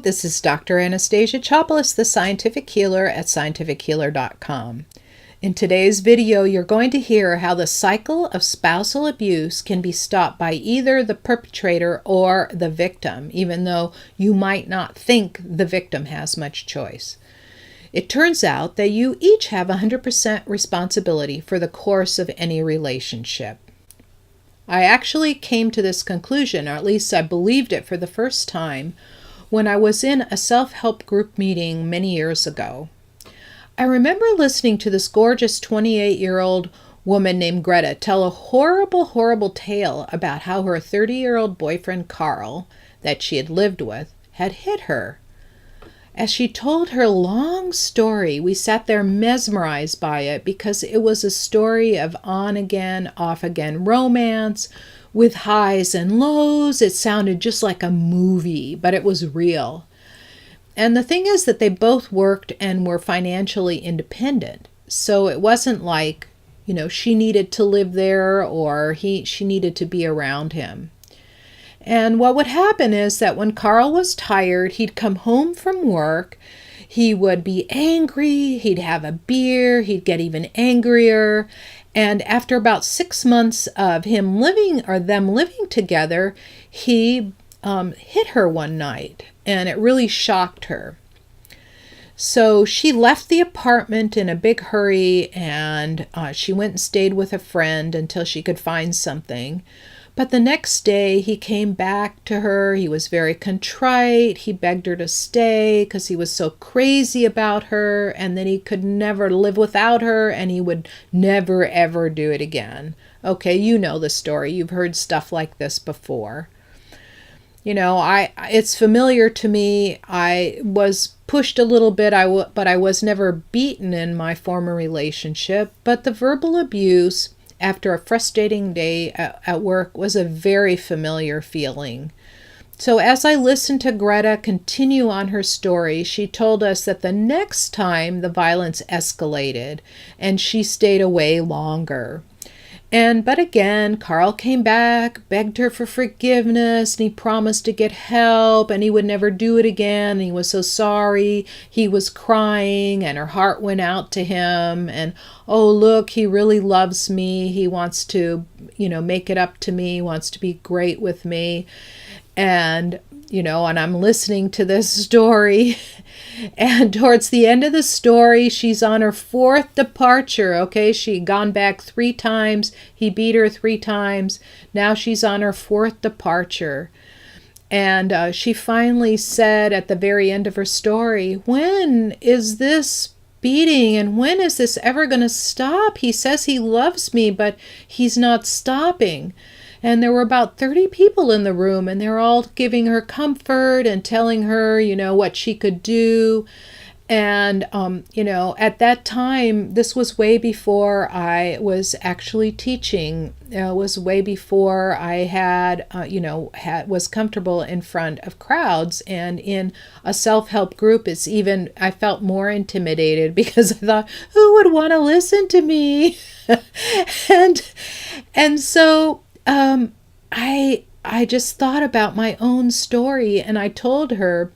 this is Dr. Anastasia Chopelas, the Scientific Healer at scientifichealer.com. In today's video, you're going to hear how the cycle of spousal abuse can be stopped by either the perpetrator or the victim, even though you might not think the victim has much choice. It turns out that you each have 100% responsibility for the course of any relationship. I actually came to this conclusion, or at least I believed it for the first time, when I was in a self-help group meeting many years ago. I remember listening to this gorgeous 28-year-old woman named Greta tell a horrible tale about how her 30-year-old boyfriend Carl, that she had lived with, had hit her. As she told her long story, we sat there mesmerized by it because it was a story of on-again, off-again romance with highs and lows. It sounded just like a movie, but it was real. And the thing is that they both worked and were financially independent. So it wasn't like, she needed to live there or she needed to be around him. And what would happen is that when Carl was tired, he'd come home from work, he would be angry, he'd have a beer, he'd get even angrier. And after about 6 months of them living together, he hit her one night, and it really shocked her. So she left the apartment in a big hurry, and she went and stayed with a friend until she could find something. But the next day he came back to her. He was very contrite. He begged her to stay because he was so crazy about her, and that he could never live without her, and he would never ever do it again. Okay, you know the story. You've heard stuff like this before. It's familiar to me. I was pushed a little bit, but I was never beaten in my former relationship. But the verbal abuse after a frustrating day at work was a very familiar feeling. So as I listened to Greta continue on her story, she told us that the next time the violence escalated and she stayed away longer. But again, Carl came back, begged her for forgiveness, and he promised to get help, and he would never do it again, and he was so sorry. He was crying, and her heart went out to him, and, oh, look, he really loves me. He wants to, make it up to me, wants to be great with me. And I'm listening to this story, and towards the end of the story, she's on her 4th departure, okay? She'd gone back 3 times, he beat her 3 times, now she's on her 4th departure. And she finally said at the very end of her story, "When is this beating, and when is this ever going to stop? He says he loves me, but he's not stopping." And there were about 30 people in the room, and they're all giving her comfort and telling her, what she could do. And, at that time, this was way before I was actually teaching. It was way before I had, was comfortable in front of crowds. And in a self-help group, I felt more intimidated because I thought, who would want to listen to me? and so, I just thought about my own story, and I told her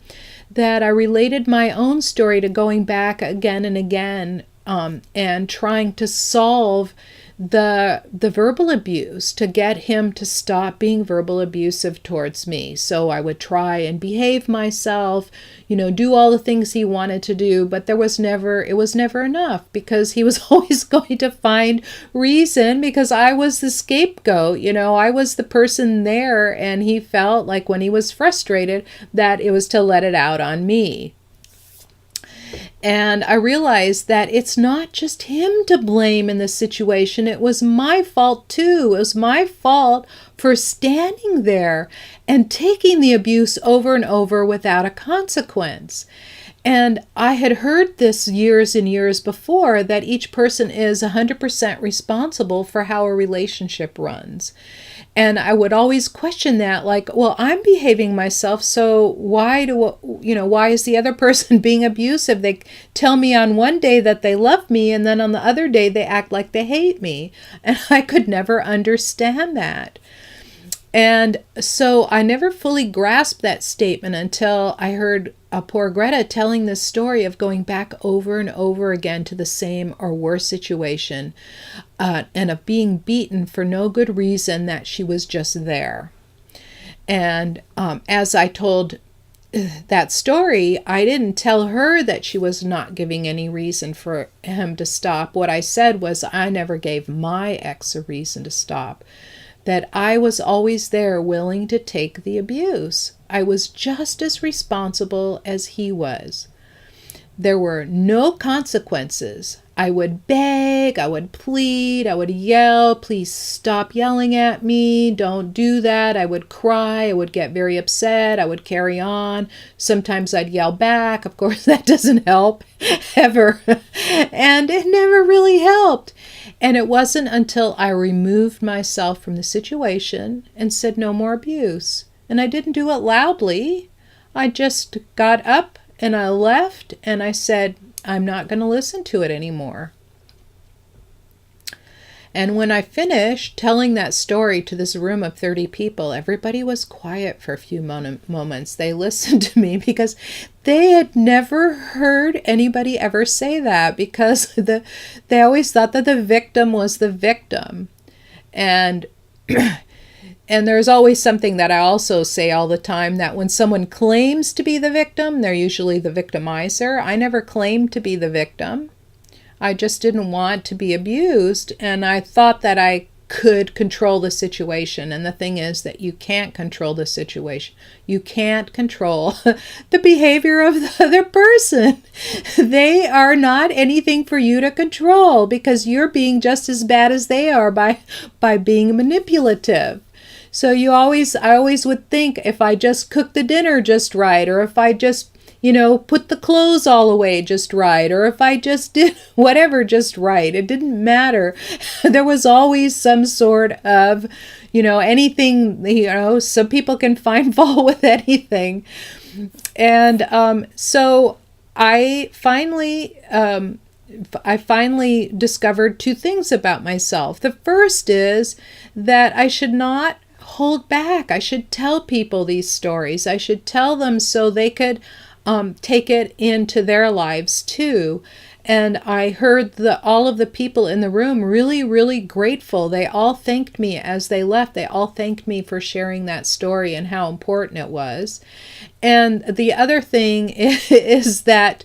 that I related my own story to going back again and again and trying to solve the verbal abuse, to get him to stop being verbal abusive towards me. So I would try and behave myself, do all the things he wanted to do, but it was never enough, because he was always going to find reason, because I was the scapegoat, I was the person there, and he felt like when he was frustrated that it was to let it out on me. And I realized that it's not just him to blame in this situation. It was my fault too. It was my fault for standing there and taking the abuse over and over without a consequence. And I had heard this years and years before, that each person is 100% responsible for how a relationship runs. And I would always question that, like, well, I'm behaving myself, so why is the other person being abusive? They tell me on one day that they love me, and then on the other day they act like they hate me. And I could never understand that. And so I never fully grasped that statement until I heard poor Greta telling this story of going back over and over again to the same or worse situation, and of being beaten for no good reason, that she was just there. And as I told that story, I didn't tell her that she was not giving any reason for him to stop. What I said was, I never gave my ex a reason to stop, that I was always there willing to take the abuse. I was just as responsible as he was. There were no consequences. I would beg, I would plead, I would yell, please stop yelling at me, don't do that. I would cry, I would get very upset, I would carry on. Sometimes I'd yell back. Of course, that doesn't help, ever. And it never really helped. And it wasn't until I removed myself from the situation and said no more abuse. And I didn't do it loudly. I just got up and I left and I said, I'm not going to listen to it anymore. And when I finished telling that story to this room of 30 people, everybody was quiet for a few moments. They listened to me because they had never heard anybody ever say that, because they always thought that the victim was the victim. And there's always something that I also say all the time, that when someone claims to be the victim, they're usually the victimizer. I never claimed to be the victim. I just didn't want to be abused, and I thought that I could control the situation. And the thing is that you can't control the situation. You can't control the behavior of the other person. They are not anything for you to control, because you're being just as bad as they are by being manipulative. So I always would think, if I just cooked the dinner just right, or if I just, put the clothes all away just right, or if I just did whatever just right, it didn't matter. There was always some sort of, anything, some people can find fault with anything. And so I finally discovered two things about myself. The first is that I should not hold back. I should tell people these stories. I should tell them so they could take it into their lives too. And I heard all of the people in the room really, really grateful. They all thanked me as they left. They all thanked me for sharing that story and how important it was. And the other thing is that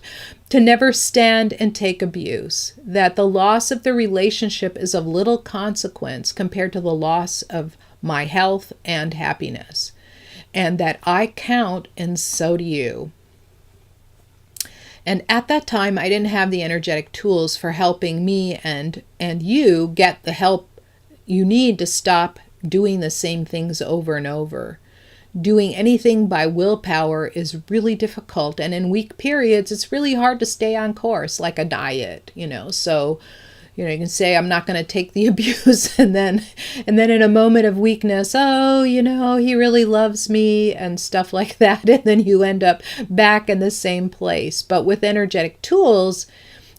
to never stand and take abuse, that the loss of the relationship is of little consequence compared to the loss of my health and happiness, and that I count and so do you. And at that time, I didn't have the energetic tools for helping me and you get the help you need to stop doing the same things over and over. Doing anything by willpower is really difficult, and in weak periods, it's really hard to stay on course, like a diet, So, you can say, I'm not going to take the abuse, and then in a moment of weakness, he really loves me and stuff like that, and then you end up back in the same place. But with energetic tools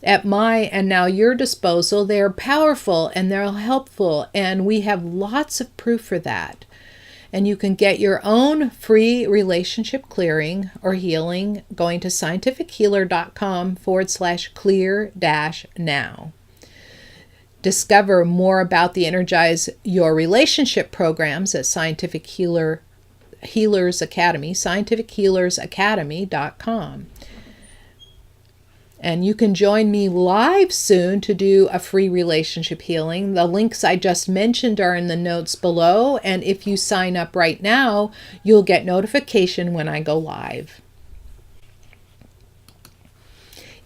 at my and now your disposal, they're powerful and they're helpful, and we have lots of proof for that. And you can get your own free relationship clearing or healing going to scientifichealer.com/clear-now. Discover more about the Energize Your Relationship programs at Scientific Healers Academy, scientifichealersacademy.com. And you can join me live soon to do a free relationship healing. The links I just mentioned are in the notes below. And if you sign up right now, you'll get notification when I go live.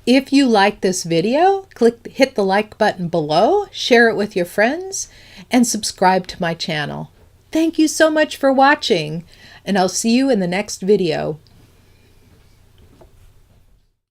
If you like this video, hit the like button below, share it with your friends, and subscribe to my channel. Thank you so much for watching, and I'll see you in the next video.